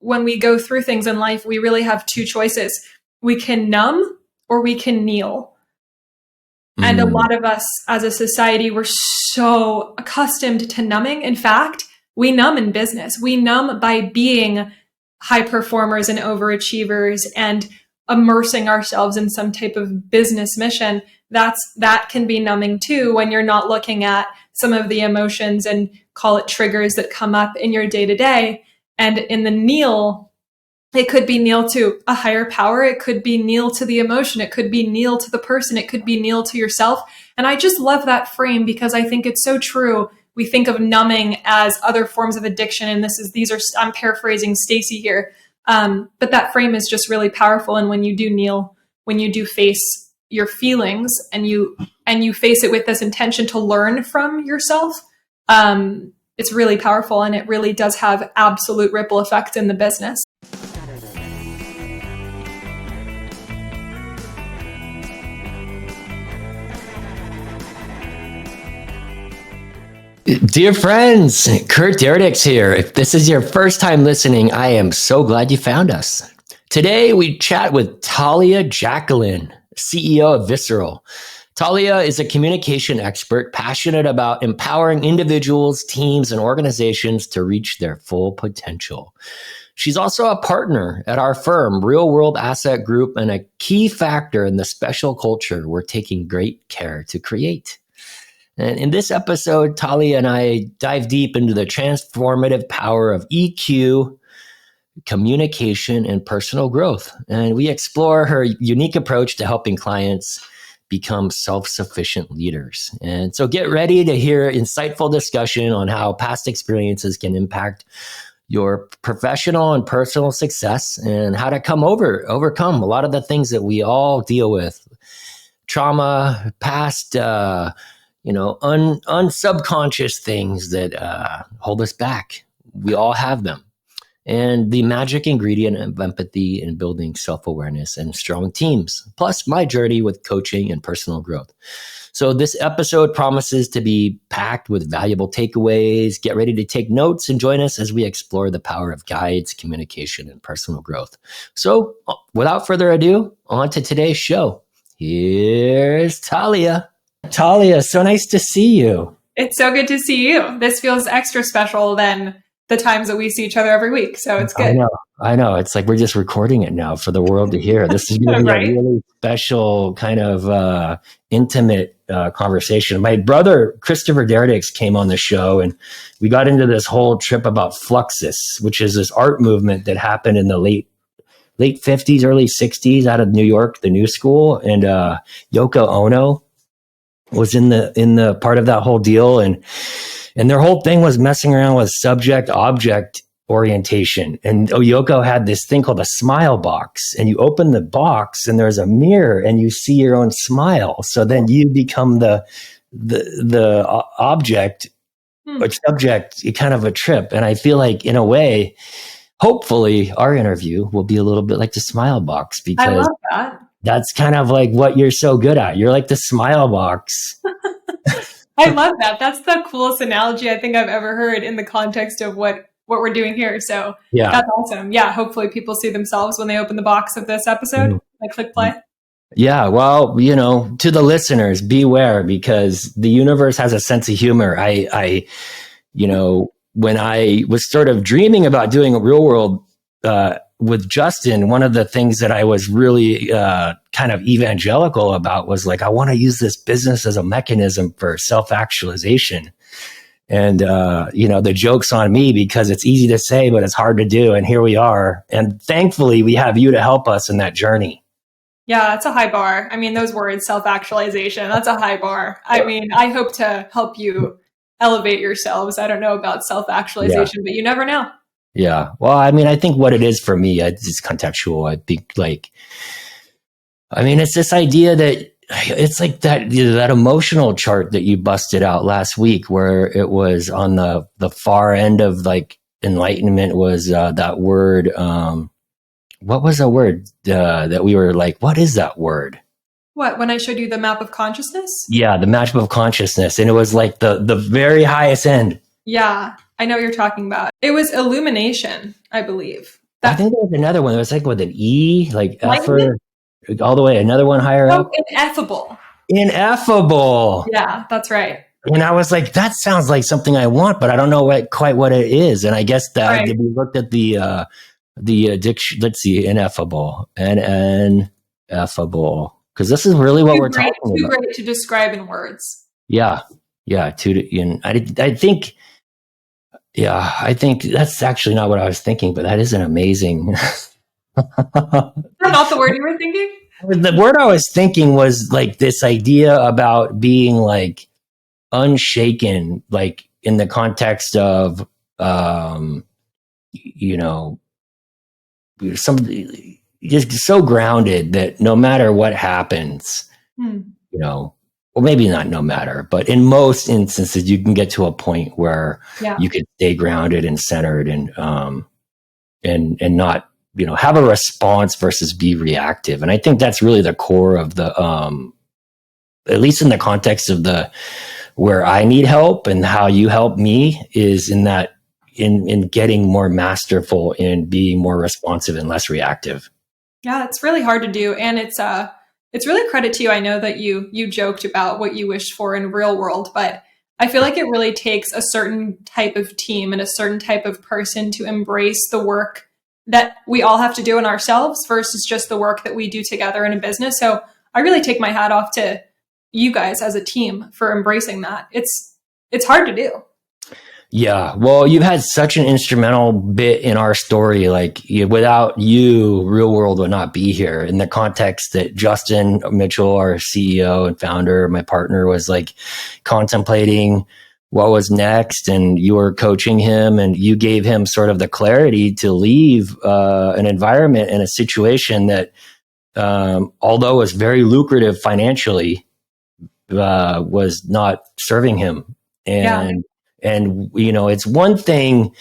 when we go through things in life, we really have two choices. We can numb or we can kneel. And a lot of us as a society, we're so accustomed to numbing. In fact, we numb in business. We numb by being high performers and overachievers and immersing ourselves in some type of business mission. That can be numbing too, when you're not looking at some of the emotions and call it triggers that come up in your day to day. And in the kneel, it could be kneel to a higher power. It could be kneel to the emotion. It could be kneel to the person. It could be kneel to yourself. And I just love that frame because I think it's so true. We think of numbing as other forms of addiction. And I'm paraphrasing Stacy here. But that frame is just really powerful. And when you do kneel, when you do face your feelings and you face it with this intention to learn from yourself, it's really powerful. And it really does have absolute ripple effects in the business. Dear friends, Kurt Derdix here. If this is your first time listening, I am so glad you found us. Today, we chat with Talia Jacqueline, CEO of Visceral. Talia is a communication expert passionate about empowering individuals, teams, and organizations to reach their full potential. She's also a partner at our firm, Realworld Asset Group, and a key factor in the special culture we're taking great care to create. And in this episode, Talia and I dive deep into the transformative power of EQ, communication, and personal growth. And we explore her unique approach to helping clients become self-sufficient leaders. And so get ready to hear insightful discussion on how past experiences can impact your professional and personal success and how to overcome a lot of the things that we all deal with. Trauma, past, unsubconscious things that hold us back. We all have them. And the magic ingredient of empathy in building self-awareness and strong teams, plus my journey with coaching and personal growth. So this episode promises to be packed with valuable takeaways. Get ready to take notes and join us as we explore the power of guides, communication, and personal growth. So without further ado, on to today's show. Here's Talia. Talia, so nice to see you. It's so good to see you. This feels extra special than the times that we see each other every week. So it's good. I know. It's like we're just recording it now for the world to hear. This is going to be a really special kind of intimate conversation. My brother, Christopher Derdix, came on the show and we got into this whole trip about Fluxus, which is this art movement that happened in the late 50s, early 60s out of New York, the New School. And Yoko Ono was in the part of that whole deal. And their whole thing was messing around with subject-object orientation. And Yoko had this thing called a smile box. And you open the box and there's a mirror and you see your own smile. So then you become the object or subject, kind of a trip. And I feel like in a way, hopefully our interview will be a little bit like the smile box, because I love that. That's kind of like what you're so good at. You're like the smile box. I love that. That's the coolest analogy I think I've ever heard in the context of what we're doing here. So yeah, that's awesome. Yeah, hopefully people see themselves when they open the box of this episode. Like click play. Yeah, well, to the listeners, beware, because the universe has a sense of humor. I when I was sort of dreaming about doing a real world with Justin, one of the things that I was really kind of evangelical about was like, I want to use this business as a mechanism for self-actualization. And, the joke's on me because it's easy to say, but it's hard to do. And here we are. And thankfully, we have you to help us in that journey. Yeah, it's a high bar. I mean, those words, self-actualization, that's a high bar. I mean, I hope to help you elevate yourselves. I don't know about self-actualization, but you never know. Yeah. Well, I mean, I think what it is for me, it's contextual. I think it's this idea that it's like that emotional chart that you busted out last week, where it was on the far end of like enlightenment was that word. What was the word that we were like, what is that word? What, when I showed you the map of consciousness? Yeah, the map of consciousness. And it was like the very highest end. Yeah, I know what you're talking about. It was illumination, I believe. I think there was another one. It was like with an E, like Enlightenment? effer, all the way. Another one higher up. Ineffable. Ineffable. Yeah, that's right. And I was like, that sounds like something I want, but I don't know quite what it is. And I guess that Right. we looked at the addiction. Let's see, ineffable and ineffable, because this is really what we're talking about. Too great to describe in words. Yeah. I think. Yeah, I think that's actually not what I was thinking, but that is an amazing. Is that not the word you were thinking? The word I was thinking was like this idea about being like unshaken, like in the context of, somebody just so grounded that no matter what happens, well, maybe not no matter, but in most instances, you can get to a point where you can stay grounded and centered and not, have a response versus be reactive. And I think that's really the core of the, at least in the context of where I need help and how you help me is in that, in getting more masterful in being more responsive and less reactive. Yeah, it's really hard to do. And it's really credit to you. I know that you joked about what you wished for in Realworld, but I feel like it really takes a certain type of team and a certain type of person to embrace the work that we all have to do in ourselves versus just the work that we do together in a business. So I really take my hat off to you guys as a team for embracing that. It's hard to do. Yeah, well, you've had such an instrumental bit in our story. Like without you, Realworld would not be here. In the context that Justin Mitchell, our CEO and founder, my partner, was like contemplating what was next, and you were coaching him, and you gave him sort of the clarity to leave an environment and a situation that, although was very lucrative financially, was not serving him. And, it's one thing,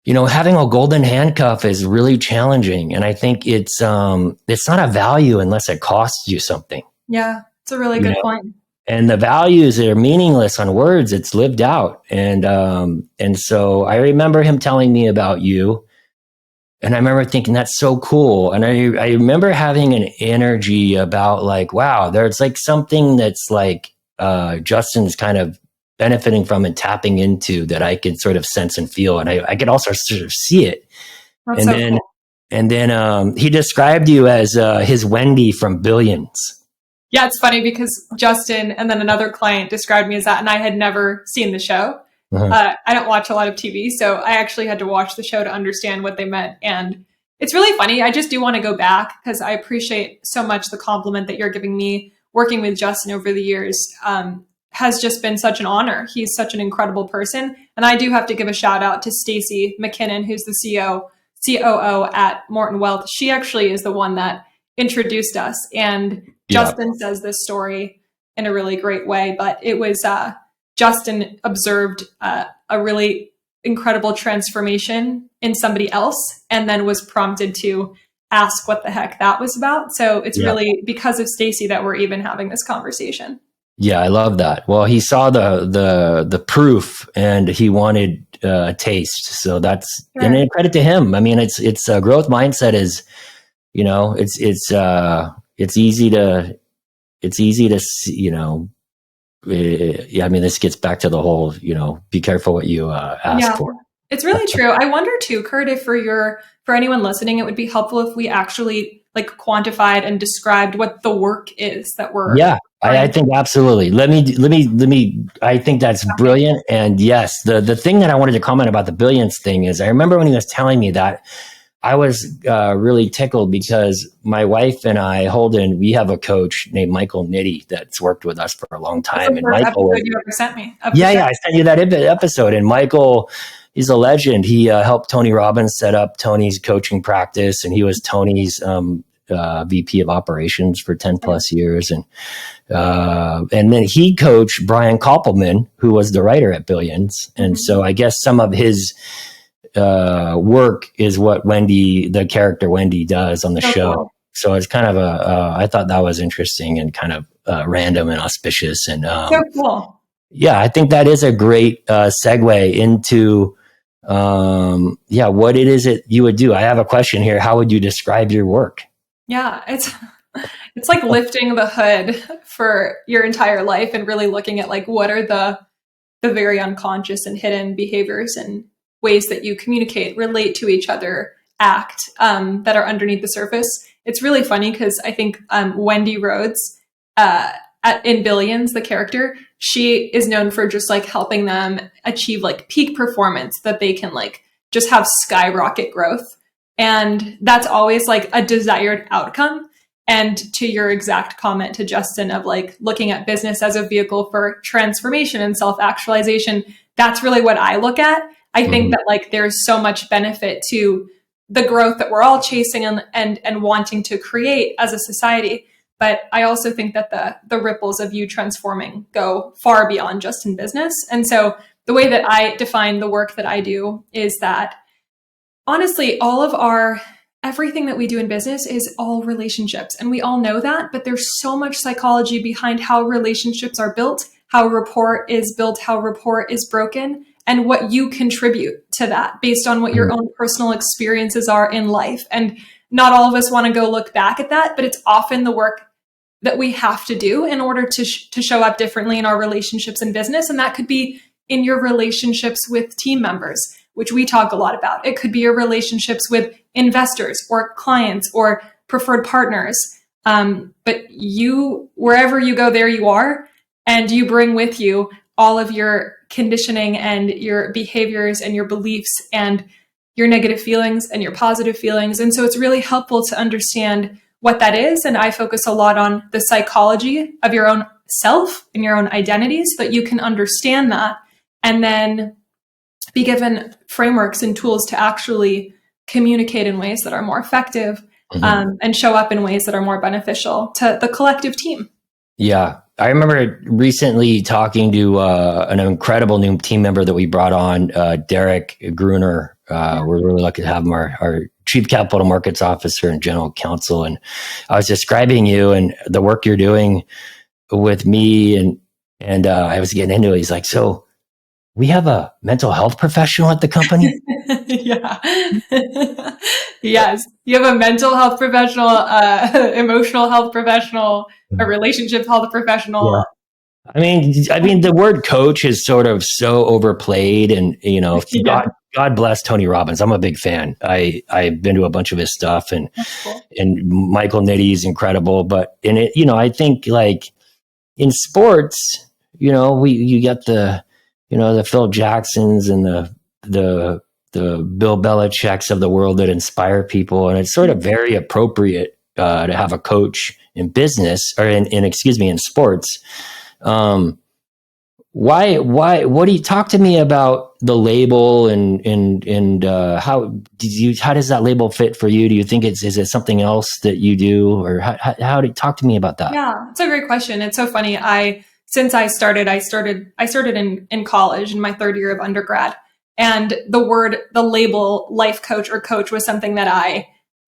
having a golden handcuff is really challenging. And I think it's not a value unless it costs you something. Yeah, it's a really good point. And the values are meaningless on words. It's lived out. And so I remember him telling me about you. And I remember thinking, that's so cool. And I remember having an energy about like, wow, there's like something that's like Justin's kind of benefiting from and tapping into that I could sort of sense and feel. And I could also sort of see it. That's so cool. And then he described you as his Wendy from Billions. Yeah, it's funny because Justin and then another client described me as that, and I had never seen the show. I don't watch a lot of TV, so I actually had to watch the show to understand what they meant. And it's really funny. I just do want to go back because I appreciate so much the compliment that you're giving me. Working with Justin over the years has just been such an honor. He's such an incredible person. And I do have to give a shout out to Stacy McKinnon, who's the COO at Morton Wealth. She actually is the one that introduced us. And Justin says this story in a really great way, but it was Justin observed a really incredible transformation in somebody else and then was prompted to ask what the heck that was about. So it's really because of Stacy that we're even having this conversation. Yeah, I love that. Well, he saw the proof and he wanted a taste. So that's and credit to him. I mean, it's a growth mindset is, it's easy to see, I mean, this gets back to the whole, be careful what you ask for. It's really true. I wonder too, Kurt, if for anyone listening, it would be helpful if we actually like quantified and described what the work is that we're. Yeah, I think absolutely. Let me, I think that's brilliant. And yes, the thing that I wanted to comment about the Billions thing is I remember when he was telling me that, I was really tickled because my wife and I, Holden, we have a coach named Michael Nitty that's worked with us for a long time. That's the first episode you ever sent me. I sent you that episode. And Michael, he's a legend. He helped Tony Robbins set up Tony's coaching practice, and he was Tony's VP of operations for 10 plus years. And then he coached Brian Koppelman, who was the writer at Billions. And so I guess some of his work is what the character Wendy does on the show. Cool. So it's kind of I thought that was interesting and kind of random and auspicious. And so cool. Yeah, I think that is a great segue into Yeah, what it is that you would do. I have a question here. How would you describe your work? Yeah, it's like lifting the hood for your entire life and really looking at like what are the very unconscious and hidden behaviors and ways that you communicate, relate to each other, act, that are underneath the surface. It's really funny because I think Wendy Rhodes, in Billions, the character, she is known for just like helping them achieve like peak performance, that they can like just have skyrocket growth. And that's always like a desired outcome. And to your exact comment to Justin of like looking at business as a vehicle for transformation and self-actualization, that's really what I look at. I think that like there's so much benefit to the growth that we're all chasing and wanting to create as a society. But I also think that the ripples of you transforming go far beyond just in business. And so the way that I define the work that I do is that honestly, everything that we do in business is all relationships. And we all know that, but there's so much psychology behind how relationships are built, how rapport is built, how rapport is broken, and what you contribute to that based on what your own personal experiences are in life. And not all of us want to go look back at that, but it's often the work that we have to do in order to show up differently in our relationships in business. And that could be in your relationships with team members, which we talk a lot about. It could be your relationships with investors or clients or preferred partners. But you, wherever you go, there you are. And you bring with you all of your conditioning and your behaviors and your beliefs and your negative feelings and your positive feelings. And so it's really helpful to understand what that is. And I focus a lot on the psychology of your own self and your own identity so that you can understand that and then be given frameworks and tools to actually communicate in ways that are more effective, and show up in ways that are more beneficial to the collective team. Yeah. I remember recently talking to an incredible new team member that we brought on, Derek Gruner. We're really lucky to have him, our Chief Capital Markets Officer and General Counsel. And I was describing you and the work you're doing with me, and I was getting into it. He's like, so we have a mental health professional at the company? Yeah. Yes. You have a mental health professional, emotional health professional, a relationship health professional. Yeah. I mean, the word coach is sort of so overplayed, and God bless Tony Robbins. I'm a big fan. I've been to a bunch of his stuff, and Cool. and Michael Nitti is incredible. But in it, I think like in sports, you get the Phil Jacksons and the Bill Belichick's of the world that inspire people, and it's sort of very appropriate to have a coach in business or in sports. What do you talk to me about the label and how does that label fit for you? Do you think is it something else that you do, or how do you talk to me about that? Yeah, it's a great question. It's so funny. Since I started in college in my third year of undergrad, and the label life coach or coach was something that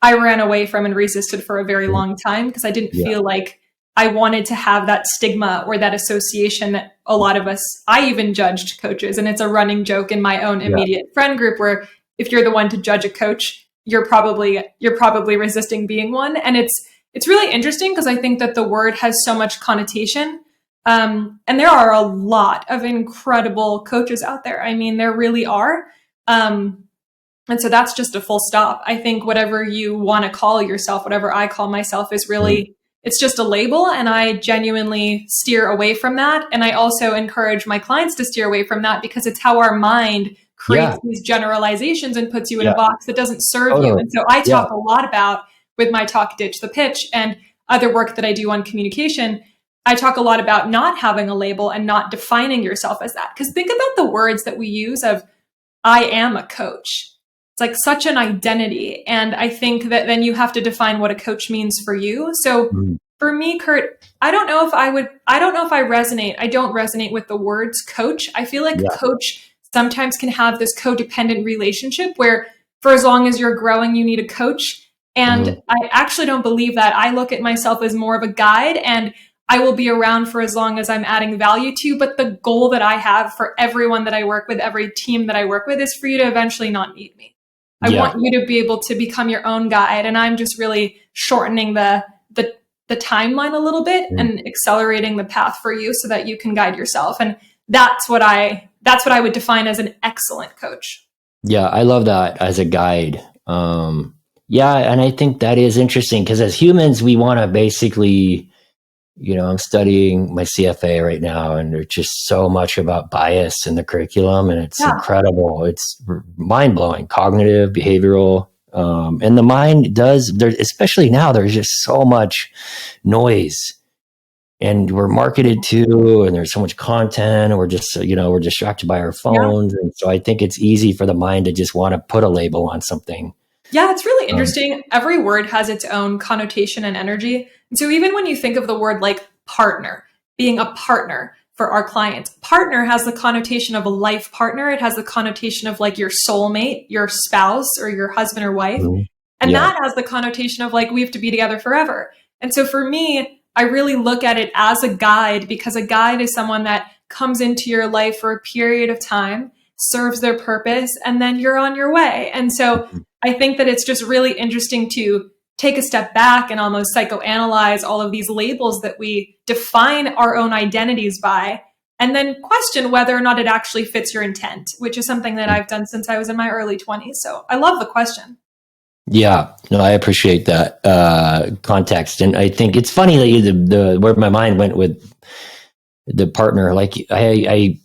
I ran away from and resisted for a very long time because I didn't feel like I wanted to have that stigma or that association that a lot of us, I even judged coaches. And it's a running joke in my own immediate friend group where if you're the one to judge a coach, you're probably resisting being one. And it's really interesting because I think that the word has so much connotation. And there are a lot of incredible coaches out there. I mean, there really are. And so that's just a full stop. I think whatever you want to call yourself, whatever I call myself is really, it's just a label. And I genuinely steer away from that. And I also encourage my clients to steer away from that because it's how our mind creates these generalizations and puts you in a box that doesn't serve you. And so I talk a lot about, with my talk, Ditch the Pitch, and other work that I do on communication, I talk a lot about not having a label and not defining yourself as that. Because think about the words that we use of, I am a coach. It's like such an identity. And I think that then you have to define what a coach means for you. So for me, Kurt, I don't know if I resonate. I don't resonate with the words coach. I feel like coach sometimes can have this codependent relationship where for as long as you're growing, you need a coach. And I actually don't believe that. I look at myself as more of a guide, and I will be around for as long as I'm adding value to. But the goal that I have for everyone that I work with, every team that I work with, is for you to eventually not need me. I want you to be able to become your own guide. And I'm just really shortening the timeline a little bit and accelerating the path for you so that you can guide yourself. And that's what I would define as an excellent coach. Yeah, I love that as a guide. Yeah, and I think that is interesting because as humans, we want to basically, I'm studying my CFA right now, and there's just so much about bias in the curriculum, and it's incredible. It's mind-blowing, cognitive, behavioral. And the mind does, especially now, there's just so much noise. And we're marketed to, and there's so much content, and we're just, we're distracted by our phones. And so I think it's easy for the mind to just want to put a label on something. Yeah, it's really interesting. Every word has its own connotation and energy. And so even when you think of the word like partner, being a partner for our clients, partner has the connotation of a life partner. It has the connotation of like your soulmate, your spouse, or your husband or wife. And that has the connotation of like, we have to be together forever. And so for me, I really look at it as a guide, because a guide is someone that comes into your life for a period of time, serves their purpose, and then you're on your way. And so I think that it's just really interesting to take a step back and almost psychoanalyze all of these labels that we define our own identities by, and then question whether or not it actually fits your intent, which is something that I've done since I was in my early 20s. So I love the question. Yeah, no, I appreciate that context, and I think it's funny that the where my mind went with the partner. Like the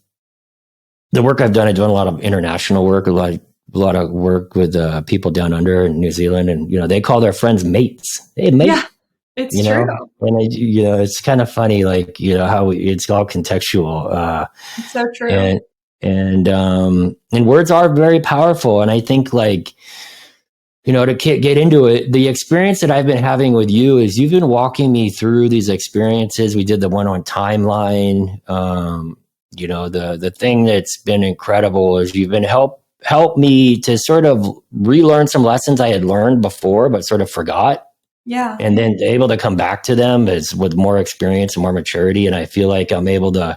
work I've done a lot of international work, a lot of work with people down under in New Zealand, and they call their friends mates. Hey, mate. Yeah, it's true. And it's kind of funny, like how it's all contextual. It's so true. And words are very powerful, and I think like. To get into it, the experience that I've been having with you is you've been walking me through these experiences. We did the one on timeline. The thing that's been incredible is you've been help me to sort of relearn some lessons I had learned before, but sort of forgot. Yeah. And then able to come back to them is with more experience and more maturity. And I feel like I'm able to,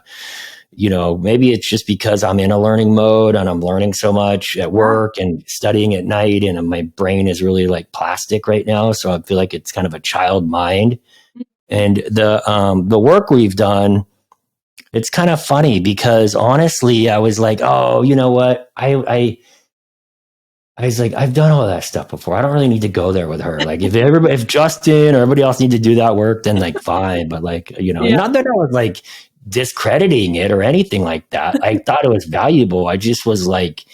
maybe it's just because I'm in a learning mode and I'm learning so much at work and studying at night, and my brain is really like plastic right now. So I feel like it's kind of a child mind. And the work we've done, it's kind of funny because honestly, I was like, oh, you know what? I was like, I've done all that stuff before. I don't really need to go there with her. Like if Justin or everybody else need to do that work, then like fine. But like, not that I was like discrediting it or anything like that. I thought it was valuable. I just was like,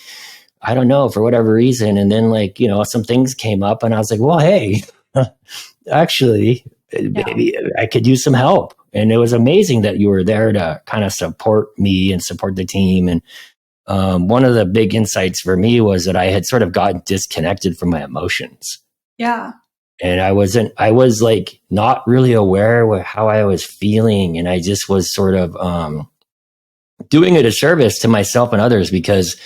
I don't know, for whatever reason. And then like, some things came up and I was like, well, hey, actually, maybe I could use some help. And it was amazing that you were there to kind of support me and support the team. And one of the big insights for me was that I had sort of gotten disconnected from my emotions. Yeah. And I was like not really aware of how I was feeling. And I just was sort of doing a disservice to myself and others because,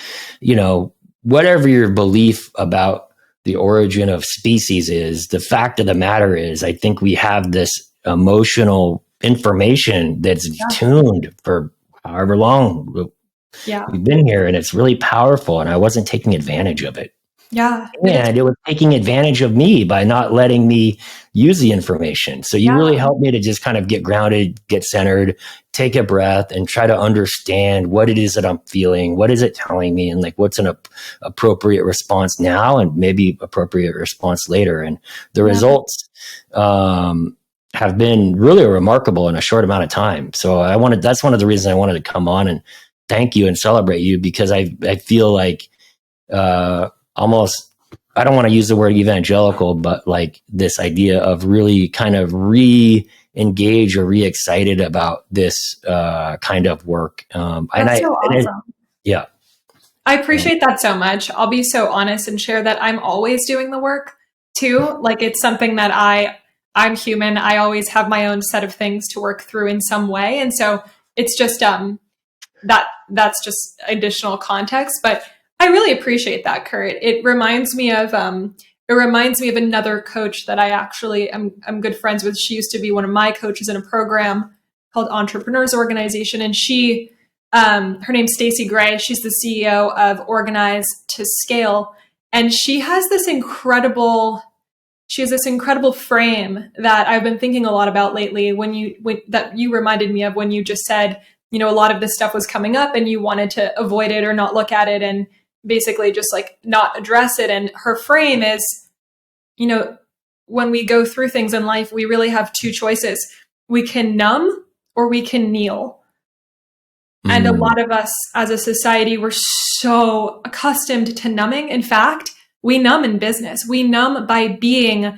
whatever your belief about the origin of species is, the fact of the matter is, I think we have this emotional information that's tuned for however long we've been here. And it's really powerful. And I wasn't taking advantage of it. Yeah. And it was taking advantage of me by not letting me use the information. So you really helped me to just kind of get grounded, get centered, take a breath, and try to understand what it is that I'm feeling. What is it telling me? And like, what's an appropriate response now and maybe appropriate response later. And the results have been really remarkable in a short amount of time. So that's one of the reasons I wanted to come on and thank you and celebrate you, because I feel like, almost, I don't want to use the word evangelical, but like this idea of really kind of re-engage or re-excited about this kind of work. That's so awesome. I appreciate that so much. I'll be so honest and share that I'm always doing the work too. Like it's something that I'm human. I always have my own set of things to work through in some way. And so it's just, that's just additional context, but I really appreciate that, Kurt. It reminds me of another coach that I actually am good friends with. She used to be one of my coaches in a program called Entrepreneurs Organization. And she, her name's Stacey Gray. She's the CEO of Organize to Scale. And she has this incredible frame that I've been thinking a lot about lately that you reminded me of when you just said, a lot of this stuff was coming up and you wanted to avoid it or not look at it and basically just like not address it. And her frame is, when we go through things in life, we really have two choices. We can numb or we can kneel. And a lot of us as a society, we're so accustomed to numbing. In fact, we numb in business. We numb by being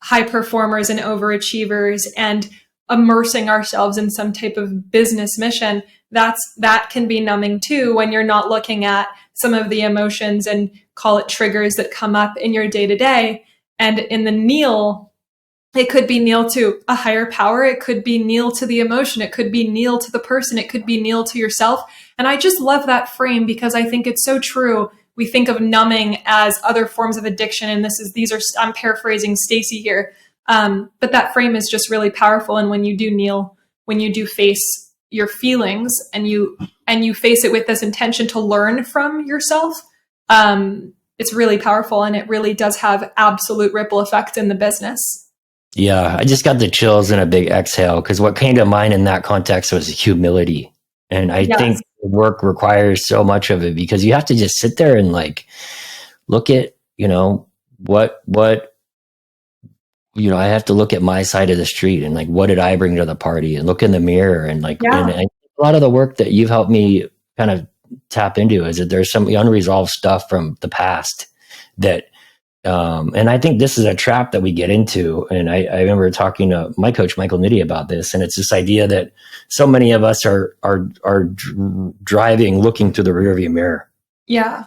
high performers and overachievers and immersing ourselves in some type of business mission. That can be numbing too, when you're not looking at some of the emotions and call it triggers that come up in your day to day. And in the kneel, it could be kneel to a higher power. It could be kneel to the emotion. It could be kneel to the person. It could be kneel to yourself. And I just love that frame because I think it's so true. We think of numbing as other forms of addiction. And I'm paraphrasing Stacey here. But that frame is just really powerful. And when you do kneel, when you do face your feelings and you face it with this intention to learn from yourself, it's really powerful. And it really does have absolute ripple effects in the business. Yeah, I just got the chills and a big exhale because what came to mind in that context was humility. And I think work requires so much of it because you have to just sit there and like look at, what I have to look at my side of the street and like, what did I bring to the party, and look in the mirror and like, and a lot of the work that you've helped me kind of tap into is that there's some unresolved stuff from the past that, and I think this is a trap that we get into. And I remember talking to my coach, Michael Nitty, about this. And it's this idea that so many of us are driving, looking through the rearview mirror. Yeah.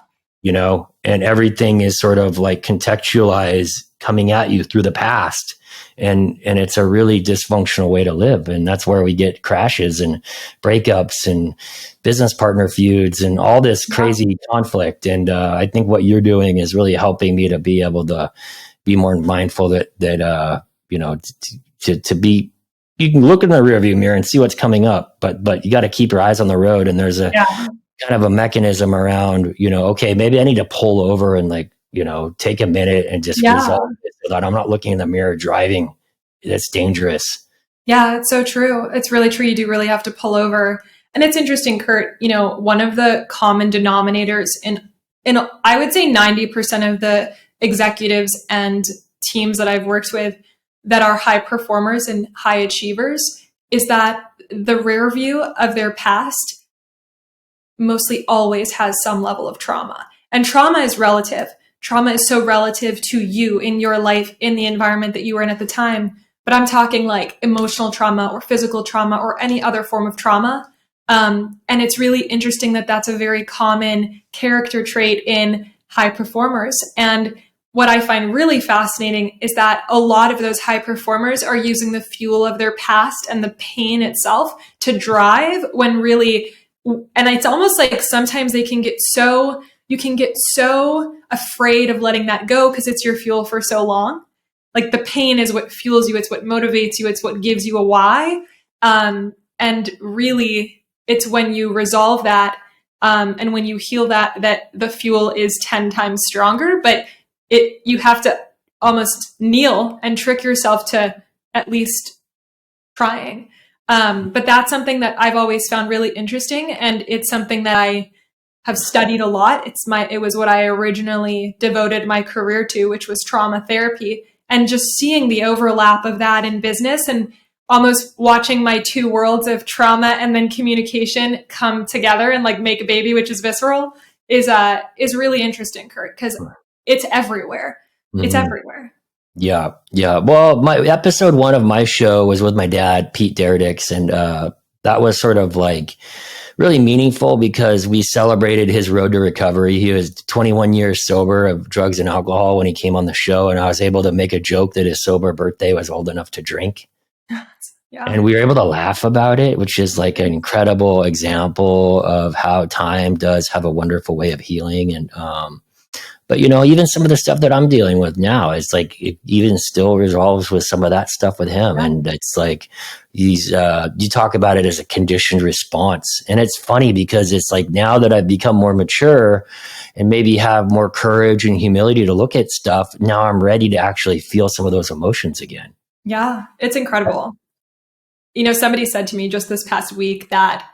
And everything is sort of like contextualized coming at you through the past. And it's a really dysfunctional way to live. And that's where we get crashes and breakups and business partner feuds and all this crazy conflict. And I think what you're doing is really helping me to be able to be more mindful that to be, you can look in the rearview mirror and see what's coming up, but you got to keep your eyes on the road. And there's a kind of a mechanism around, okay, maybe I need to pull over and like, take a minute and just resolve it so that I'm not looking in the mirror driving. That's dangerous. Yeah, it's so true. It's really true. You do really have to pull over. And it's interesting, Kurt, one of the common denominators in I would say 90% of the executives and teams that I've worked with that are high performers and high achievers is that the rear view of their past mostly always has some level of trauma. And trauma is relative. Trauma is so relative to you in your life, in the environment that you were in at the time. But I'm talking like emotional trauma or physical trauma or any other form of trauma. And it's really interesting that that's a very common character trait in high performers. And what I find really fascinating is that a lot of those high performers are using the fuel of their past and the pain itself to drive when really, and it's almost like sometimes you can get so afraid of letting that go because it's your fuel for so long. Like the pain is what fuels you. It's what motivates you. It's what gives you a why. And really it's when you resolve that, and when you heal that the fuel is 10 times stronger, but you have to almost kneel and trick yourself to at least trying. But that's something that I've always found really interesting. And it's something that I have studied a lot. It was what I originally devoted my career to, which was trauma therapy, and just seeing the overlap of that in business and almost watching my two worlds of trauma and then communication come together and like make a baby, which is Visceral, is really interesting, Kurt, because it's everywhere. Mm-hmm. It's everywhere. Yeah. Yeah. Well, my episode 1 of my show was with my dad, Pete Deredix. And that was sort of like really meaningful because we celebrated his road to recovery. He was 21 years sober of drugs and alcohol when he came on the show. And I was able to make a joke that his sober birthday was old enough to drink. Yeah. And we were able to laugh about it, which is like an incredible example of how time does have a wonderful way of healing. And, But, even some of the stuff that I'm dealing with now is like, it even still resolves with some of that stuff with him. Yeah. And it's like, you talk about it as a conditioned response. And it's funny because it's like, now that I've become more mature and maybe have more courage and humility to look at stuff, now I'm ready to actually feel some of those emotions again. Yeah, it's incredible. Somebody said to me just this past week that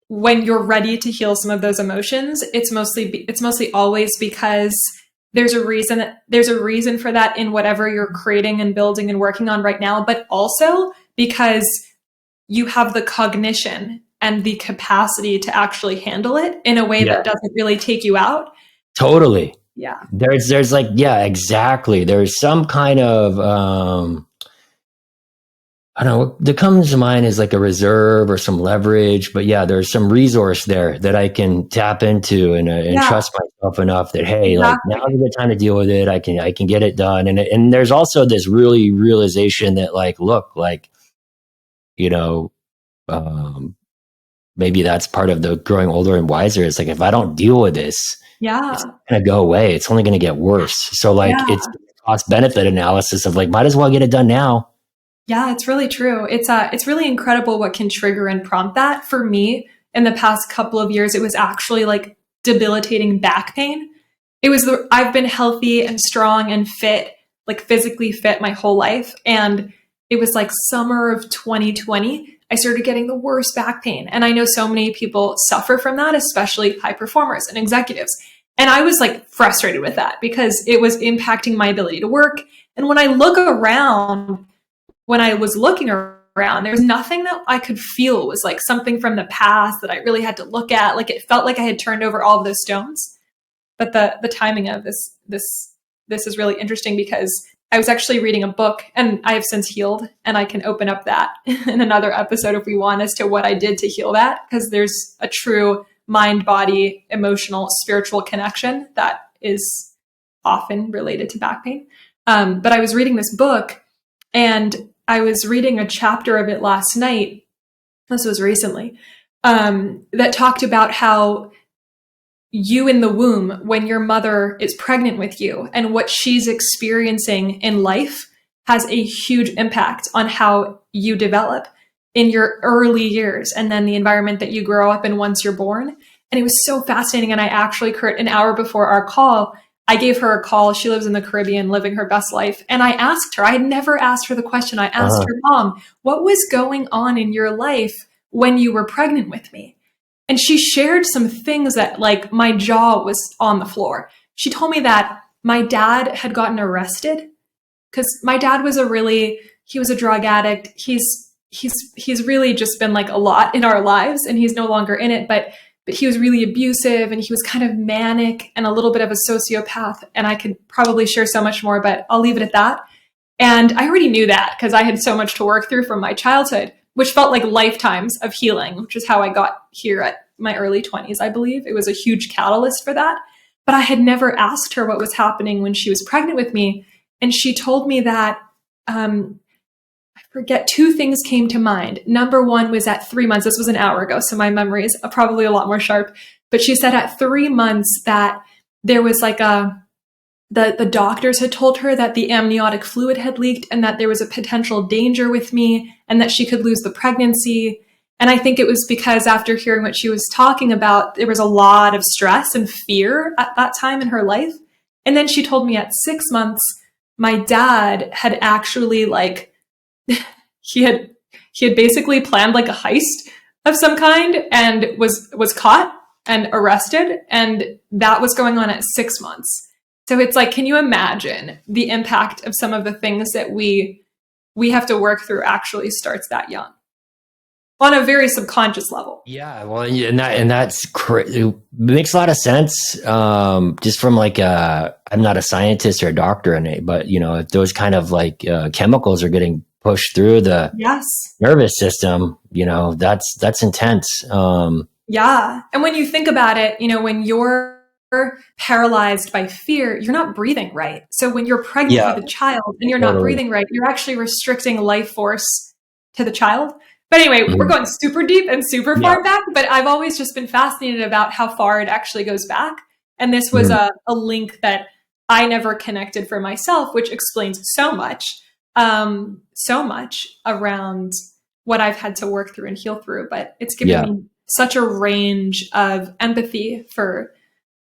when you're ready to heal some of those emotions, it's mostly always because there's a reason for that in whatever you're creating and building and working on right now, but also because you have the cognition and the capacity to actually handle it in a way that doesn't really take you out. Totally. Yeah. There's like, yeah, exactly. There's some kind of, I don't know, what that comes to mind is like a reserve or some leverage, but yeah, there's some resource there that I can tap into and trust myself enough that, hey, like now's a good time to deal with it. I can get it done. And there's also this really realization that like, look, like, maybe that's part of the growing older and wiser. It's like, if I don't deal with this, it's going to go away. It's only going to get worse. So like it's cost benefit analysis of like, might as well get it done now. Yeah, it's really true. It's really incredible what can trigger and prompt that. For me, in the past couple of years, it was actually like debilitating back pain. I've been healthy and strong and fit, like physically fit my whole life. And it was like summer of 2020, I started getting the worst back pain. And I know so many people suffer from that, especially high performers and executives. And I was like frustrated with that because it was impacting my ability to work. And when I look around, when I was looking around, there's nothing that I could feel was like something from the past that I really had to look at. Like it felt like I had turned over all of those stones. But the timing of this is really interesting because I was actually reading a book and I have since healed, and I can open up that in another episode if we want as to what I did to heal that, because there's a true mind, body, emotional, spiritual connection that is often related to back pain. But I was reading this book, and I was reading a chapter of it last night. This was recently, that talked about how you in the womb, when your mother is pregnant with you and what she's experiencing in life has a huge impact on how you develop in your early years, and then the environment that you grow up in once you're born. And it was so fascinating. And I actually, Kurt, an hour before our call, I gave her a call. She lives in the Caribbean, living her best life. And I asked her, I had never asked her the question. I asked her, Mom, what was going on in your life when you were pregnant with me? And she shared some things that like my jaw was on the floor. She told me that my dad had gotten arrested because my dad was he was a drug addict. He's really just been like a lot in our lives, and he's no longer in it, but he was really abusive, and he was kind of manic and a little bit of a sociopath. And I could probably share so much more, but I'll leave it at that. And I already knew that because I had so much to work through from my childhood, which felt like lifetimes of healing, which is how I got here at my early 20s, I believe. It was a huge catalyst for that. But I had never asked her what was happening when she was pregnant with me. And she told me that, I forget, two things came to mind. Number one was at 3 months. This was an hour ago, so my memory is probably a lot more sharp. But she said at 3 months that there was like the doctors had told her that the amniotic fluid had leaked and that there was a potential danger with me and that she could lose the pregnancy. And I think it was because after hearing what she was talking about, there was a lot of stress and fear at that time in her life. And then she told me at 6 months, my dad had actually like, he had basically planned like a heist of some kind and was caught and arrested. And that was going on at 6 months. So it's like, can you imagine the impact of some of the things that we have to work through actually starts that young on a very subconscious level? Yeah, well, and that's it makes a lot of sense. Just from like, I'm not a scientist or a doctor, but if those kind of like chemicals are getting pushed through the nervous system, that's intense. Yeah, and when you think about it, when you're paralyzed by fear, you're not breathing right. So when you're pregnant with a child and you're not breathing right, you're actually restricting life force to the child. But anyway, we're going super deep and super far back, but I've always just been fascinated about how far it actually goes back. And this was a link that I never connected for myself, which explains so much around what I've had to work through and heal through. But it's given me such a range of empathy for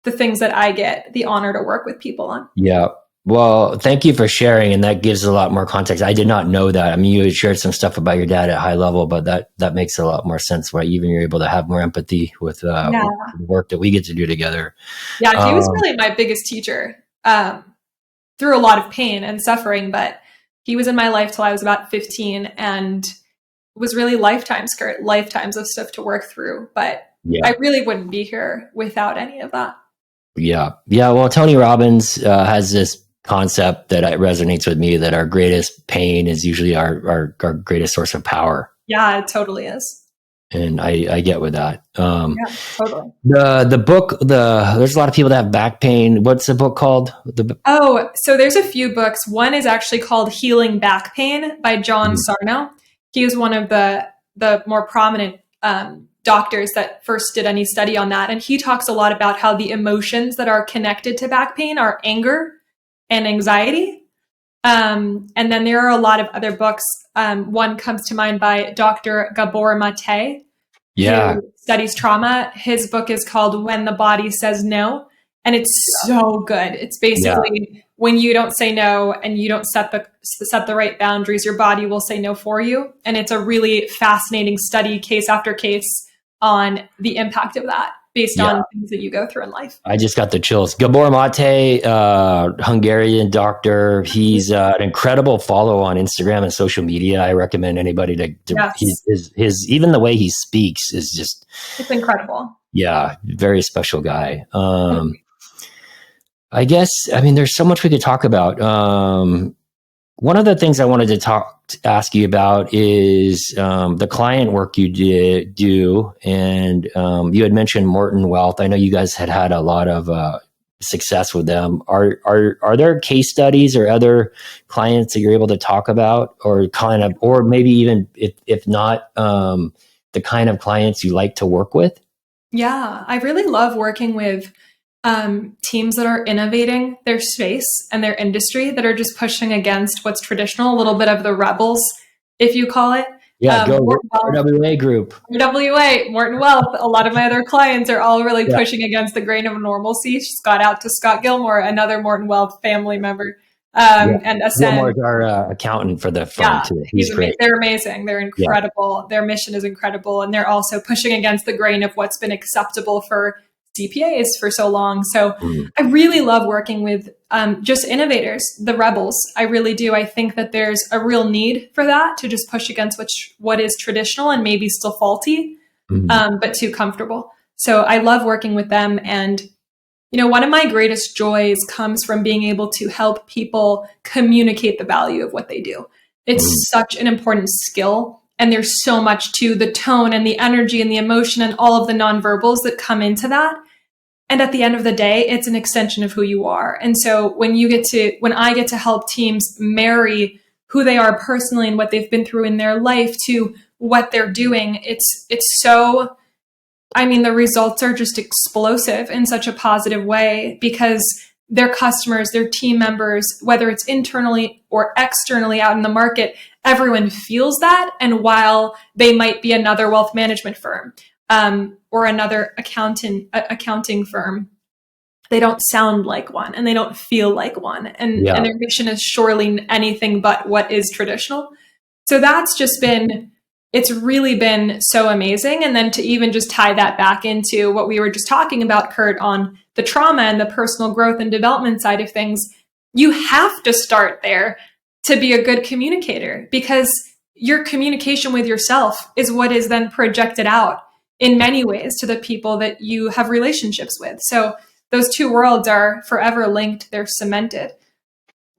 the things that I get the honor to work with people on. Yeah. Well, thank you for sharing. And that gives a lot more context. I did not know that. I mean, you had shared some stuff about your dad at high level, but that makes a lot more sense why even you're able to have more empathy with the work that we get to do together. Yeah, he was really my biggest teacher through a lot of pain and suffering, but he was in my life till I was about 15 and was really lifetimes of stuff to work through. But I really wouldn't be here without any of that. Yeah. Well, Tony Robbins has this concept that resonates with me, that our greatest pain is usually our greatest source of power. Yeah, it totally is. And I get with that. Yeah, totally. The book, there's a lot of people that have back pain. What's the book called? So there's a few books. One is actually called Healing Back Pain by John Sarno. He was one of the more prominent doctors that first did any study on that. And he talks a lot about how the emotions that are connected to back pain are anger and anxiety. And then there are a lot of other books. One comes to mind by Dr. Gabor Mate, who studies trauma. His book is called When the Body Says No. And it's so good. It's basically when you don't say no and you don't set the right boundaries, your body will say no for you. And it's a really fascinating study, case after case, on the impact of that based on things that you go through in life. I just got the chills. Gabor Mate, Hungarian doctor. He's an incredible follow on Instagram and social media. I recommend anybody to his even the way he speaks is just, it's incredible. Yeah, very special guy. I guess, I mean, there's so much we could talk about. One of the things I wanted to ask you about is the client work you do, and you had mentioned Morton Wealth. I know you guys had a lot of success with them. Are there case studies or other clients that you're able to talk about, or maybe even if not, the kind of clients you like to work with? Yeah, I really love working with teams that are innovating their space and their industry, that are just pushing against what's traditional, a little bit of the rebels, if you call it. Yeah, RWA Group. RWA, Morton Wealth. A lot of my other clients are all really pushing against the grain of normalcy. Shout out to Scott Gilmore, another Morton Wealth family member. And Ascend. Gilmore's our accountant for the firm too. He's great. They're amazing. They're incredible. Yeah. Their mission is incredible. And they're also pushing against the grain of what's been acceptable for CPAs for so long. So I really love working with just innovators, the rebels. I really do. I think that there's a real need for that, to just push against what is traditional and maybe still faulty, but too comfortable. So I love working with them. And, you know, one of my greatest joys comes from being able to help people communicate the value of what they do. It's such an important skill. And there's so much to the tone and the energy and the emotion and all of the nonverbals that come into that. And at the end of the day, it's an extension of who you are. And so when I get to help teams marry who they are personally and what they've been through in their life to what they're doing, it's so, I mean, the results are just explosive in such a positive way, because their customers, their team members, whether it's internally or externally out in the market, everyone feels that. And while they might be another wealth management firm or another accounting firm, they don't sound like one and they don't feel like one. And their mission is surely anything but what is traditional. So that's just it's really been so amazing. And then to even just tie that back into what we were just talking about, Kurt, on the trauma and the personal growth and development side of things, you have to start there to be a good communicator, because your communication with yourself is what is then projected out in many ways to the people that you have relationships with. So those two worlds are forever linked. They're cemented.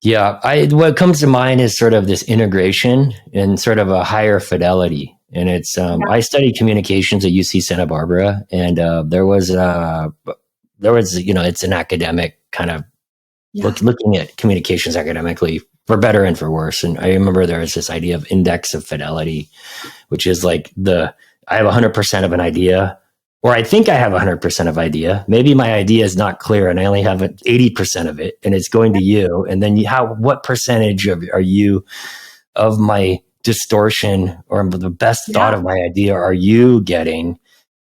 Yeah. What comes to mind is sort of this integration and sort of a higher fidelity. And it's, I studied communications at UC Santa Barbara, and there was, it's an academic kind of looking at communications academically, for better and for worse. And I remember there was this idea of index of fidelity, which is like I have 100% of an idea, or I think I have 100% of idea. Maybe my idea is not clear and I only have 80% of it and it's going to you. And then what percentage are you of my distortion or the best thought of my idea are you getting?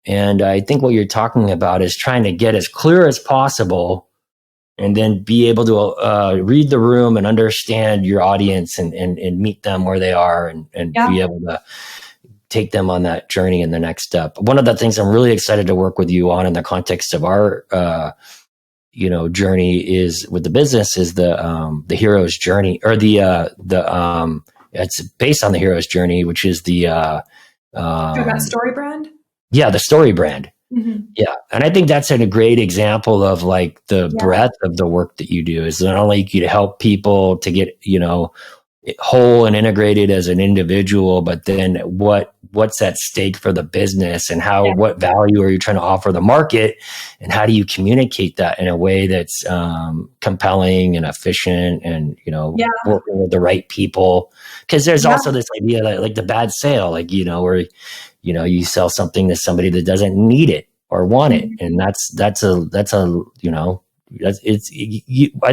And I think what you're talking about is trying to get as clear as possible and then be able to read the room and understand your audience and meet them where they are and be able to take them on that journey in the next step. One of the things I'm really excited to work with you on in the context of our journey is with the business is the hero's journey, or it's based on the hero's journey, which is the that story brand. Yeah, the story brand. Mm-hmm. Yeah. And I think that's a great example of like the breadth of the work that you do is not only you to help people to get, whole and integrated as an individual, but then what's at stake for the business and what value are you trying to offer the market and how do you communicate that in a way that's compelling and efficient and, working with the right people. Cause there's also this idea that like the bad sale, like, where, you sell something to somebody that doesn't need it or want it. And I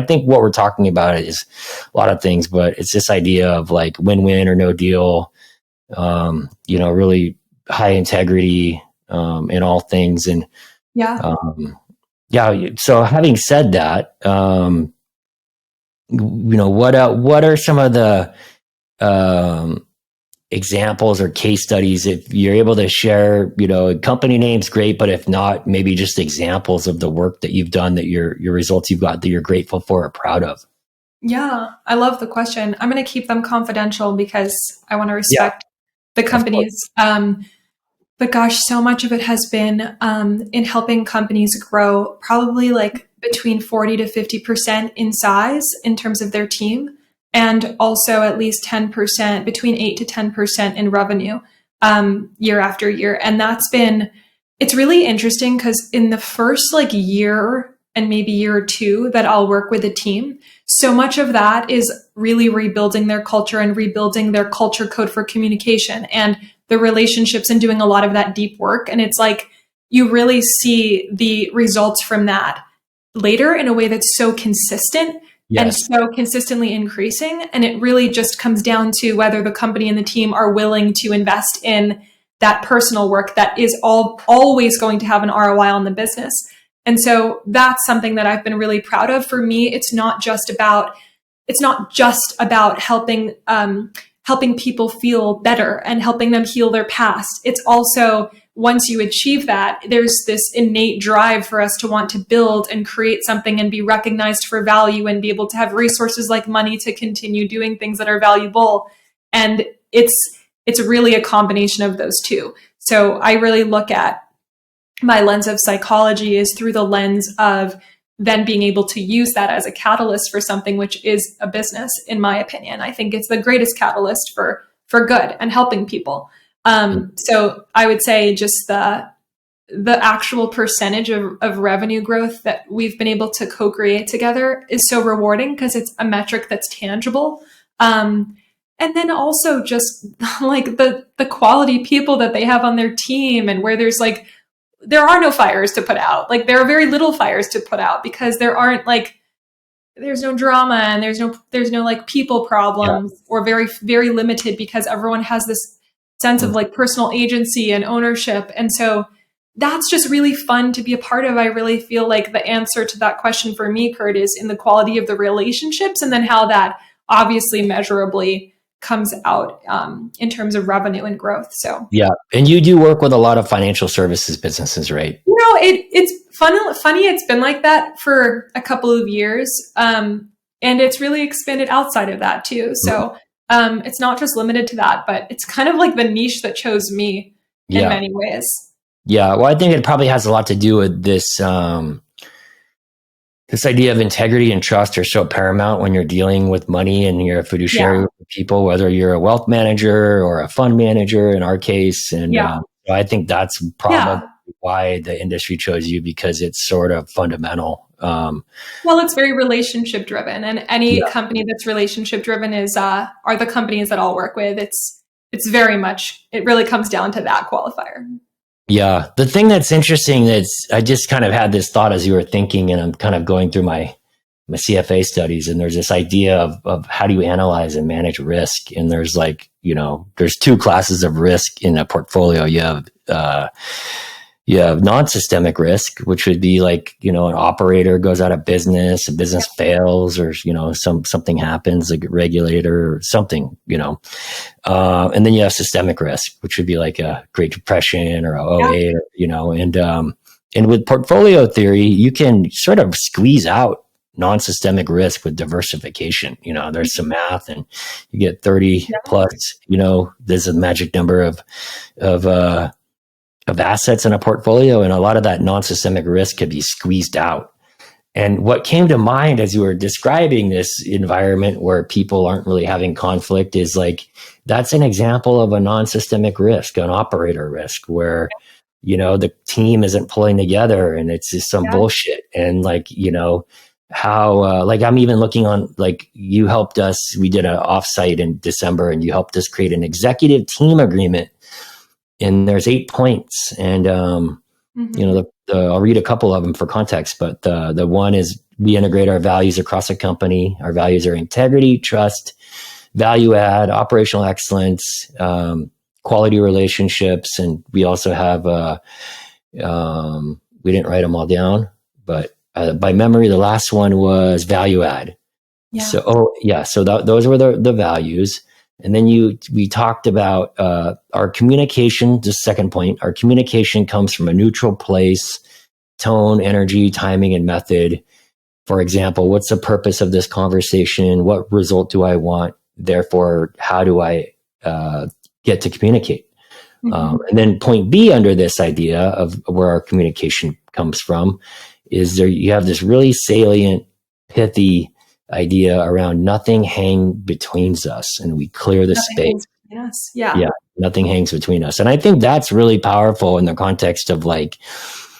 think what we're talking about is a lot of things, but it's this idea of like win-win or no deal, really high integrity, in all things. And, so having said that, what are some of the, examples or case studies, if you're able to share, company names, great, but if not, maybe just examples of the work that you've done, that your results you've got that you're grateful for or proud of? Yeah, I love the question. I'm going to keep them confidential because I want to respect the companies. But gosh, so much of it has been in helping companies grow, probably like between 40 to 50% in size in terms of their team. And also at least 10%, between 8 to 10% in revenue year after year. And it's really interesting because in the first like year and maybe year or two that I'll work with a team, so much of that is really rebuilding their culture and rebuilding their culture code for communication and the relationships and doing a lot of that deep work. And it's like, you really see the results from that later in a way that's so consistent. And so consistently increasing. And it really just comes down to whether the company and the team are willing to invest in that personal work that is always going to have an ROI on the business. And so that's something that I've been really proud of. For me, it's not just about helping people feel better and helping them heal their past. It's also, once you achieve that, there's this innate drive for us to want to build and create something and be recognized for value and be able to have resources like money to continue doing things that are valuable. And it's really a combination of those two. So I really look at my lens of psychology is through the lens of then being able to use that as a catalyst for something, which is a business, in my opinion. I think it's the greatest catalyst for good and helping people. So I would say just the actual percentage of revenue growth that we've been able to co-create together is so rewarding because it's a metric that's tangible. And then also just like the quality people that they have on their team, and where there are no fires to put out. Like there are very little fires to put out because there's no drama and there's no like people problems, or very, very limited, because everyone has this sense of like personal agency and ownership. And so that's just really fun to be a part of. I really feel like the answer to that question for me, Kurt, is in the quality of the relationships, and then how that obviously measurably comes out in terms of revenue and growth. So and you do work with a lot of financial services businesses, right? It's funny. It's been like that for a couple of years, and it's really expanded outside of that too. So it's not just limited to that, but it's kind of like the niche that chose me in many ways. Yeah, well, I think it probably has a lot to do with this this idea of integrity and trust are so paramount when you're dealing with money and you're a fiduciary with people, whether you're a wealth manager or a fund manager in our case. And I think that's probably why the industry chose you, because it's sort of fundamental. Well, it's very relationship driven, and any company that's relationship driven are the companies that I'll work with. It's very much, it really comes down to that qualifier. Yeah. The thing that's interesting that's I just kind of had this thought as you were thinking, and I'm kind of going through my CFA studies, and there's this idea of how do you analyze and manage risk. And there's like, there's two classes of risk in a portfolio. You have non-systemic risk, which would be like, an operator goes out of business, a business fails, or, something happens, like a regulator or something, and then you have systemic risk, which would be like a Great Depression or a '08, and with portfolio theory, you can sort of squeeze out non-systemic risk with diversification. There's some math, and you get 30 plus, there's a magic number of assets in a portfolio, and a lot of that non-systemic risk could be squeezed out. And what came to mind as you were describing this environment where people aren't really having conflict is like, that's an example of a non-systemic risk, an operator risk, where, the team isn't pulling together and it's just some bullshit. And like, how, like I'm even looking on, like you helped us, we did an offsite in December, and you helped us create an executive team agreement. And there's 8 points, and I'll read a couple of them for context. But the one is, we integrate our values across a company. Our values are integrity, trust, value add, operational excellence, quality relationships, and we also have we didn't write them all down, but by memory, the last one was value add. Yeah. So those were the values. And then we talked about our communication, the second point. Our communication comes from a neutral place, tone, energy, timing, and method. For example, what's the purpose of this conversation? What result do I want? Therefore, how do I get to communicate? And then point B under this idea of where our communication comes from is there you have this really salient, pithy idea around nothing hang between us, and we clear the space. Yes. Yeah. Nothing hangs between us. And I think that's really powerful in the context of like,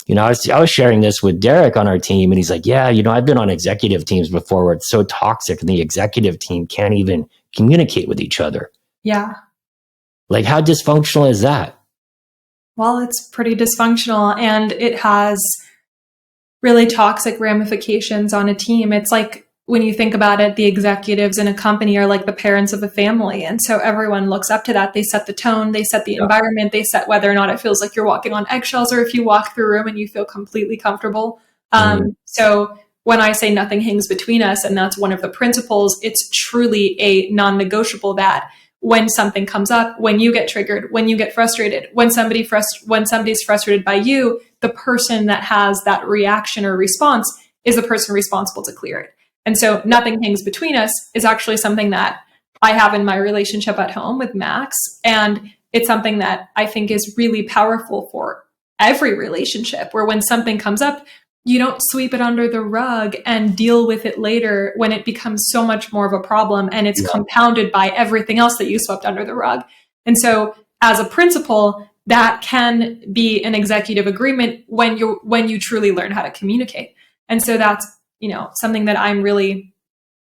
I was sharing this with Derek on our team, and he's like, yeah, I've been on executive teams before where it's so toxic and the executive team can't even communicate with each other. Yeah. Like, how dysfunctional is that? Well, it's pretty dysfunctional, and it has really toxic ramifications on a team. It's like, when you think about it, the executives in a company are like the parents of a family. And so everyone looks up to that. They set the tone, they set the environment, they set whether or not it feels like you're walking on eggshells, or if you walk through a room and you feel completely comfortable. So when I say nothing hangs between us, and that's one of the principles, it's truly a non-negotiable that when something comes up, when you get triggered, when you get frustrated, when somebody's frustrated by you, the person that has that reaction or response is the person responsible to clear it. And so nothing hangs between us is actually something that I have in my relationship at home with Max. And it's something that I think is really powerful for every relationship, where when something comes up, you don't sweep it under the rug and deal with it later when it becomes so much more of a problem and it's compounded by everything else that you swept under the rug. And so as a principle, that can be an executive agreement when you truly learn how to communicate. And so that's, something that I'm really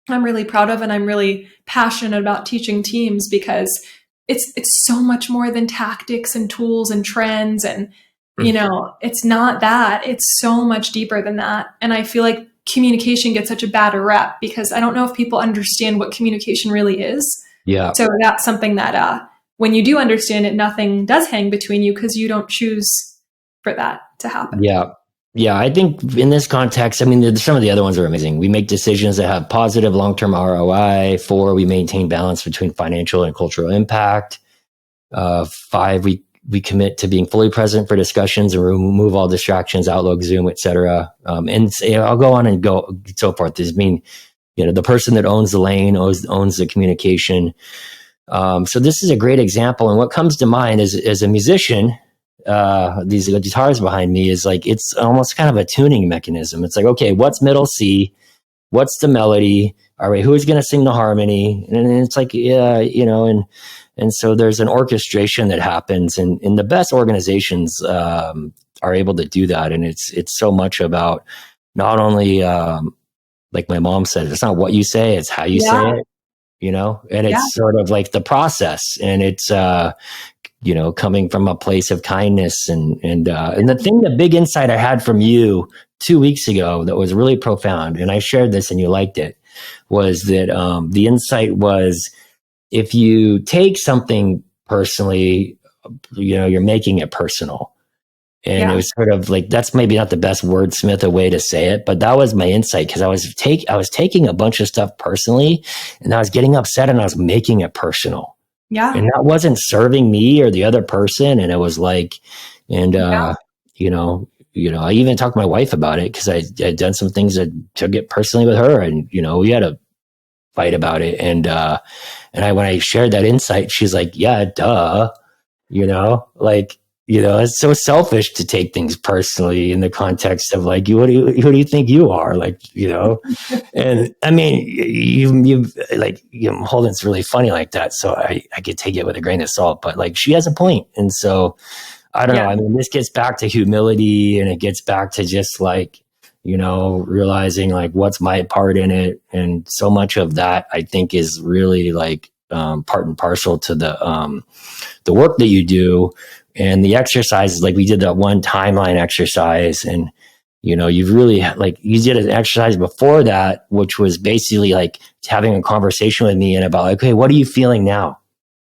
proud of, and I'm really passionate about teaching teams, because it's so much more than tactics and tools and trends. And, it's not that. It's so much deeper than that. And I feel like communication gets such a bad rep because I don't know if people understand what communication really is. Yeah. So that's something that when you do understand it, nothing does hang between you because you don't choose for that to happen. Yeah. Yeah, I think in this context, some of the other ones are amazing. We make decisions that have positive long-term ROI. 4, we maintain balance between financial and cultural impact. 5, we commit to being fully present for discussions and remove all distractions, Outlook, Zoom, etc. And I'll go on and go so forth. The person that owns the lane owns the communication. So this is a great example. And what comes to mind is, as a musician, these guitars behind me is like, it's almost kind of a tuning mechanism. It's like, okay, what's middle C? What's the melody? All right, who's going to sing the harmony? And it's like, and so there's an orchestration that happens, and the best organizations are able to do that. And it's so much about not only, like my mom said, it's not what you say, it's how you say it, and it's sort of like the process, and it's coming from a place of kindness. And the big insight I had from you 2 weeks ago that was really profound, and I shared this and you liked it, was that the insight was, if you take something personally, you're making it personal. And it was sort of like, that's maybe not the best wordsmith a way to say it, but that was my insight, because I was taking a bunch of stuff personally, and I was getting upset, and I was making it personal. Yeah. And that wasn't serving me or the other person. And it was like, and I even talked to my wife about it, because I'd done some things that took it personally with her, and we had a fight about it. And when I shared that insight, she's like, yeah, duh, it's so selfish to take things personally in the context of like, who do you think you are? And I mean, Holden's really funny like that. So I could take it with a grain of salt, but like, she has a point. And so I don't know. I mean, this gets back to humility, and it gets back to just like, realizing like, what's my part in it. And so much of that, I think, is really like, part and parcel to the work that you do. And the exercises, like we did that one timeline exercise, and you've really, like, you did an exercise before that, which was basically like having a conversation with me and about like, okay, what are you feeling now?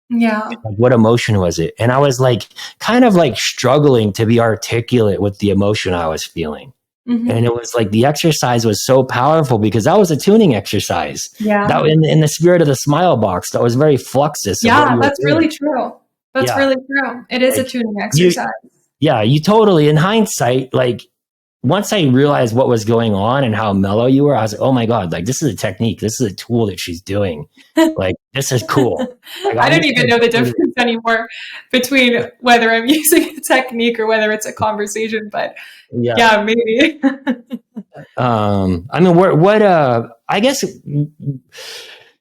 Yeah. Like, what emotion was it? And I was like, kind of like struggling to be articulate with the emotion I was feeling. Mm-hmm. And it was like, the exercise was so powerful, because that was a tuning exercise. Yeah. That in the spirit of the smile box, that was very fluxus. Yeah, that's really true. That's really true. It is a tuning exercise. You totally, in hindsight, like, once I realized what was going on and how mellow you were, I was like, oh my God, like, this is a technique. This is a tool that she's doing. Like, this is cool. Like, I don't even know the difference anymore between whether I'm using a technique or whether it's a conversation, but yeah maybe. I mean, I guess,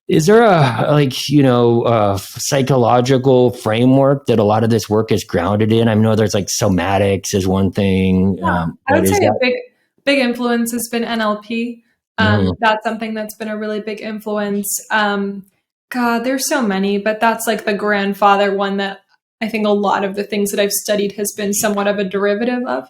is there a psychological framework that a lot of this work is grounded in? I know there's like somatics is one thing. Yeah, I would say a big influence has been NLP. That's something that's been a really big influence. God, there's so many, but that's like the grandfather one that I think a lot of the things that I've studied has been somewhat of a derivative of.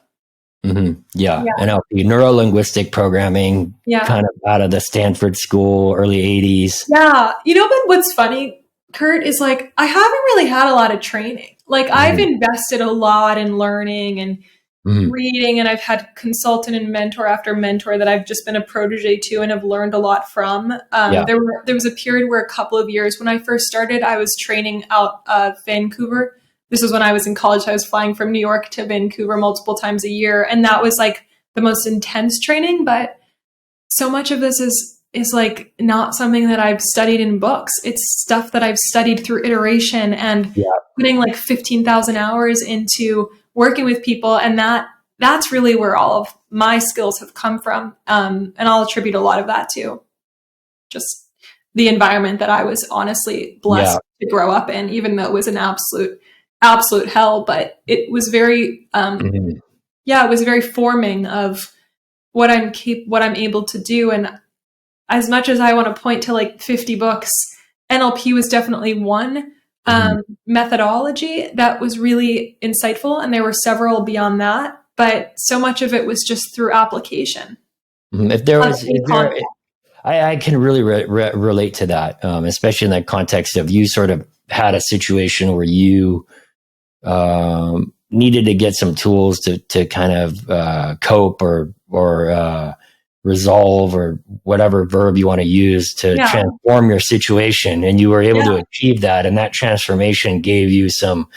Mm-hmm. Yeah. NLP, neuro-linguistic programming, kind of out of the Stanford school, early 80s. Yeah. But what's funny, Kurt, is like, I haven't really had a lot of training. Like, I've invested a lot in learning and reading, and I've had consultant and mentor after mentor that I've just been a protege to and have learned a lot from. There was a period where a couple of years when I first started, I was training out of Vancouver. This was when I was in college. I was flying from New York to Vancouver multiple times a year. And that was like the most intense training. But so much of this is like not something that I've studied in books. It's stuff that I've studied through iteration and putting like 15,000 hours into working with people. And that's really where all of my skills have come from. And I'll attribute a lot of that to just the environment that I was honestly blessed to grow up in, even though it was an absolute hell, but it was very, it was very forming of what I'm able to do. And as much as I want to point to like 50 books, NLP was definitely one methodology that was really insightful. And there were several beyond that, but so much of it was just through application. If there was, I can really relate to that, especially in the context of you sort of had a situation where you needed to get some tools to kind of cope or resolve, or whatever verb you want to use to transform your situation, and you were able to achieve that, and that transformation gave you some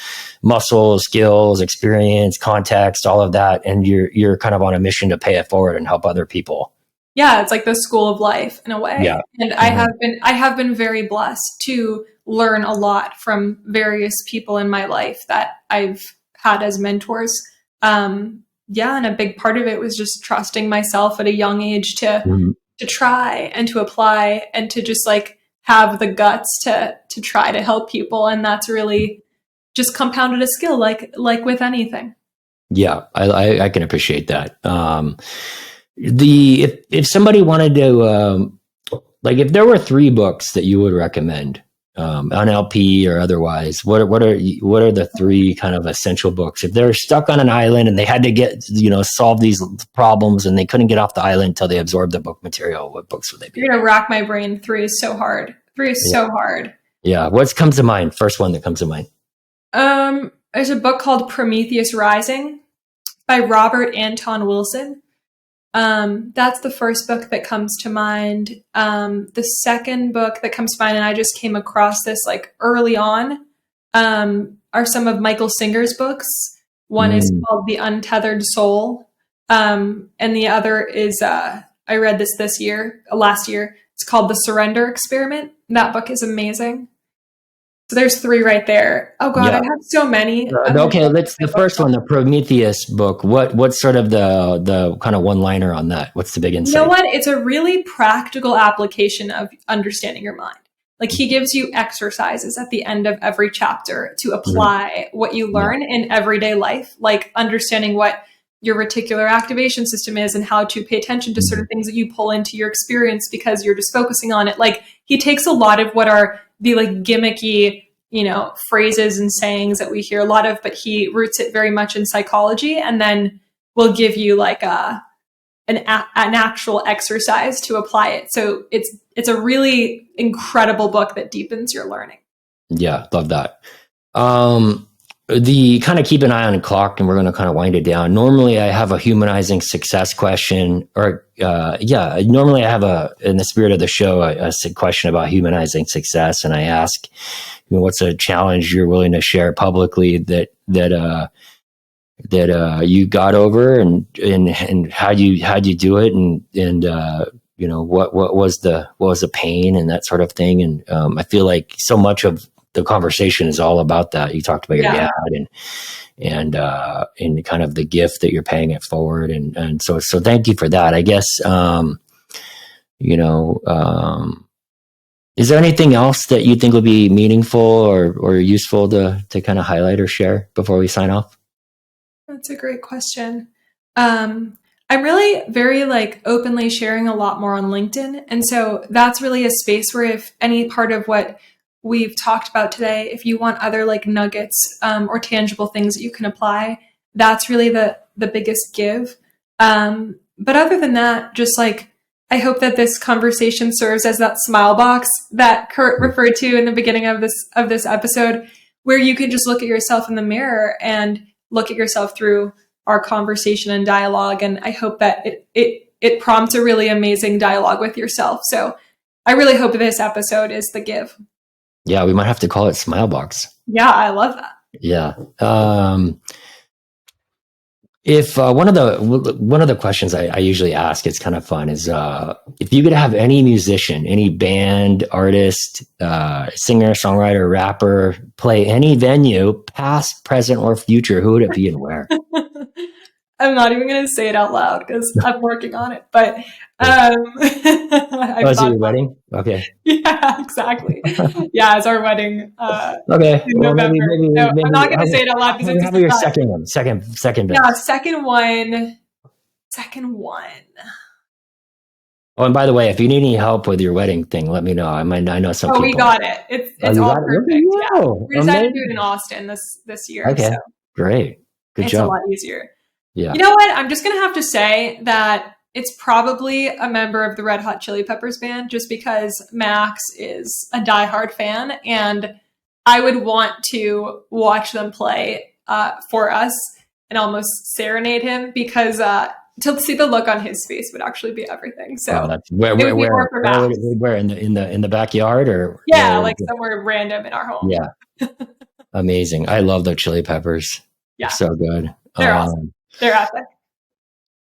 muscle, skills, experience, context, all of that, and you're kind of on a mission to pay it forward and help other people. Yeah, it's like the school of life in a way. Yeah. And I have been very blessed to learn a lot from various people in my life that I've had as mentors. And a big part of it was just trusting myself at a young age to try and to apply and to just like have the guts to try to help people. And that's really just compounded a skill like with anything. Yeah, I can appreciate that. If somebody wanted to, like, if there were 3 books that you would recommend NLP or otherwise? What are the three kind of essential books? If they're stuck on an island and they had to solve these problems and they couldn't get off the island until they absorbed the book material, what books would they be? You're gonna rack my brain. 3 is so hard. 3 is so hard. Yeah. What comes to mind? First one that comes to mind. There's a book called Prometheus Rising by Robert Anton Wilson. That's the first book that comes to mind. The second book that comes to mind, and I just came across this like early on, are some of Michael Singer's books. One is called The Untethered Soul. And the other is, I read this last year. It's called The Surrender Experiment. That book is amazing. So there's 3 right there. Oh God, I have so many. Okay, let's the first one, the Prometheus book. What's sort of the kind of one-liner on that? What's the big insight? You know what? It's a really practical application of understanding your mind. Like he gives you exercises at the end of every chapter to apply what you learn in everyday life, like understanding what your reticular activation system is and how to pay attention to certain things that you pull into your experience because you're just focusing on it. Like he takes a lot of what are the like gimmicky, phrases and sayings that we hear a lot of, but he roots it very much in psychology and then will give you like an actual exercise to apply it. So it's a really incredible book that deepens your learning. Yeah, love that. The kind of keep an eye on the clock, and we're going to kind of wind it down. Normally I have a humanizing success question, or normally I have in the spirit of the show, a question about humanizing success. And I ask, what's a challenge you're willing to share publicly that you got over and how'd you do it? And what was the pain and that sort of thing. And I feel like so much of the conversation is all about that. You talked about your dad and kind of the gift that you're paying it forward. And so thank you for that. I guess, is there anything else that you think would be meaningful or useful to kind of highlight or share before we sign off? That's a great question. I'm really very openly sharing a lot more on LinkedIn. And so that's really a space where if any part of what we've talked about today, if you want other nuggets or tangible things that you can apply, that's really the biggest give. But other than that, just I hope that this conversation serves as that smile box that Kurt referred to in the beginning of this episode, where you can just look at yourself in the mirror and look at yourself through our conversation and dialogue. And I hope that it prompts a really amazing dialogue with yourself. So I really hope this episode is the give. Yeah, we might have to call it Smile Box. Yeah, I love that. Yeah. If one of the questions I usually ask, it's kind of fun, is if you could have any musician, any band, artist, singer, songwriter, rapper, play any venue, past, present, or future, who would it be and where? I'm not even going to say it out loud because I'm working on it. But is it your wedding? Okay. Yeah, exactly. Yeah, it's our wedding. Okay. In November. Maybe, I'm not going to say it out loud because it's your second one. Second. Yeah, second one. Oh, and by the way, if you need any help with your wedding thing, let me know. I know some people. Oh, we got it. It's all perfect. Yeah. We decided to do it in Austin this year. Okay. So Great. Good job. It's a lot easier. Yeah. You know what? I'm just going to have to say that it's probably a member of the Red Hot Chili Peppers band, just because Max is a diehard fan, and I would want to watch them play for us and almost serenade him, because to see the look on his face would actually be everything. So where in the backyard or somewhere random in our home. Yeah. Amazing. I love the Chili Peppers. Yeah. They're so good. They're awesome. They're epic.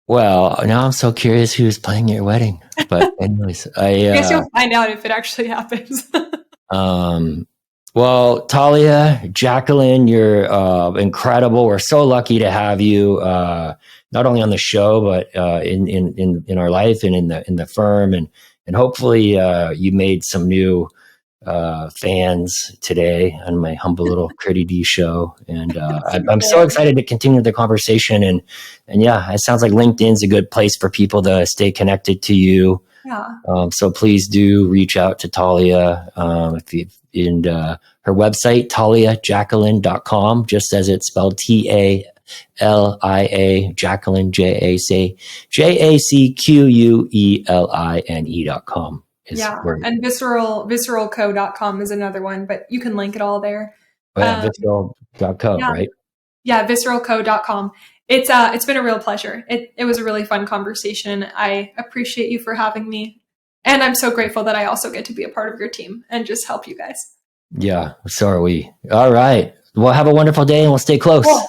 Well, now I'm so curious who's playing at your wedding. But anyways, I guess you'll find out if it actually happens. Well, Talia, Jacqueline, you're incredible. We're so lucky to have you, not only on the show, but in our life and in the firm, and hopefully you made some new fans today on my humble little Critty D show. And I'm so excited to continue the conversation. And yeah, it sounds like LinkedIn's a good place for people to stay connected to you. Yeah. So please do reach out to Talia. And her website, taliajacqueline.com, just as it's spelled Talia, Jacqueline, JACQUELINE.com. Yeah. And visceralco.com is another one, but you can link it all there. Visceral.co, Yeah. right? Yeah, visceralco.com. It's been a real pleasure. It was a really fun conversation. I appreciate you for having me. And I'm so grateful that I also get to be a part of your team and just help you guys. Yeah, so are we. All right. Well, have a wonderful day and we'll stay close. Cool.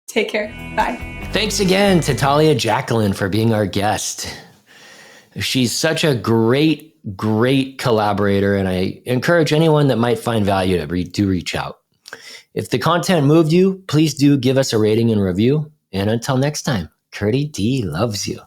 Take care. Bye. Thanks again to Talia Jacqueline for being our guest. She's such a great collaborator, and I encourage anyone that might find value to reach out. If the content moved you, please do give us a rating and review. And until next time, Curdy D loves you.